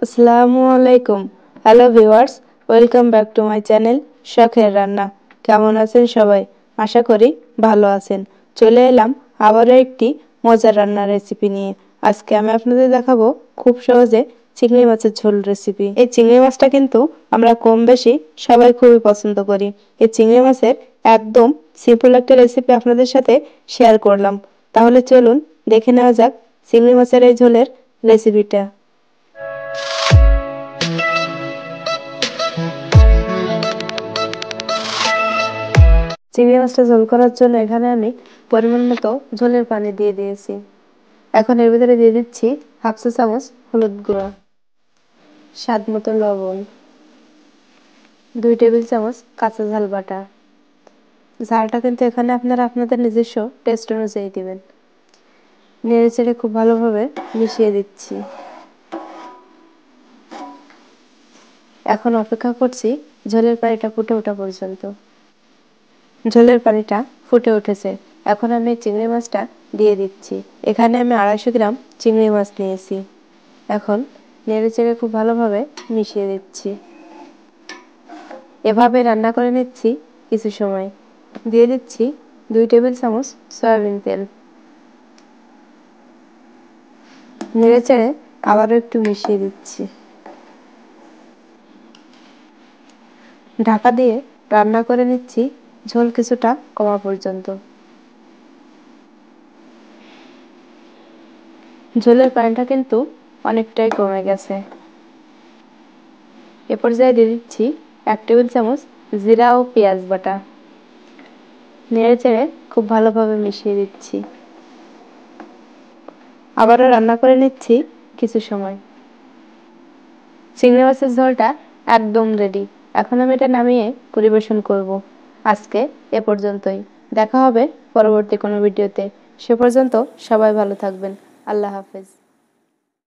আসসালামু আলাইকুম। Hello viewers, welcome back to my channel শখের রান্না। কেমন আছেন সবাই? আশা করি ভালো আছেন। চলে এলাম আবারও একটি মজার রান্নার রেসিপি নিয়ে। আজকে আমি আপনাদের দেখাবো খুব সহজে চিংড়ি মাছের ঝোল রেসিপি। এই চিংড়ি মাছটা কিন্তু আমরা কম বেশি সবাই খুবই পছন্দ করি। এই চিংড়ি মাছের একদম সিম্পল একটা রেসিপি আপনাদের সাথে শেয়ার করলাম। তাহলে চলুন দেখে নেওয়া যাক চিংড়ি মাছের এই ঝোলের রেসিপিটা। চিংড়ি মাছটা ঝোল করার জন্য এখানে আমি পরিমাণ মতো ঝোলের পানি দিয়ে দিয়েছি। এখন এর ভিতরে দিয়ে দিচ্ছি হাফ চা চামচ হলুদ গুঁড়া, স্বাদ মতো লবণ, 2 টেবিল চামচ কাঁচা ঝাল বাটা। ঝালটা কিন্তু এখানে আপনারা আপনাদের নিজস্ব টেস্ট অনুযায়ী দিবেন। নেড়ে চেড়ে খুব ভালোভাবে মিশিয়ে দিচ্ছি। এখন অপেক্ষা করছি ঝোলের পানিটা ফুটে ওঠা পর্যন্ত। ঝোলের পানিটা ফুটে উঠেছে। এখন আমি চিংড়ি মাছটা দিয়ে দিচ্ছি। এখানে আমি 250 গ্রাম চিংড়ি মাছ নিয়েছি। এখন নেড়ে চেড়ে খুব ভালোভাবে মিশিয়ে দিচ্ছি। এভাবে রান্না করে নিচ্ছি কিছু সময়। দিয়ে দিচ্ছি 2 টেবিল চামচ সয়াবিন তেল। নেড়ে চেড়ে আবারও একটু মিশিয়ে দিচ্ছি। ঢাকা দিয়ে রান্না করে নিচ্ছি ঝোল কিছুটা কমা পর্যন্ত। ঝোলের পানিটা কিন্তু অনেকটাই কমে গেছে। এ পর্যায়ে দিয়ে দিচ্ছি 1 টেবিল চামচ জিরা ও পেঁয়াজ বাটা। নেড়ে চেড়ে খুব ভালোভাবে মিশিয়ে দিচ্ছি। আবারও রান্না করে নিচ্ছি কিছু সময়। চিংড়ি মাছের ঝোলটা একদম রেডি। এখন আমি এটা নামিয়ে পরিবেশন করব। আজকে এ পর্যন্তই। দেখা হবে পরবর্তী কোনো ভিডিওতে। সে পর্যন্ত সবাই ভালো থাকবেন। আল্লাহ হাফেজ।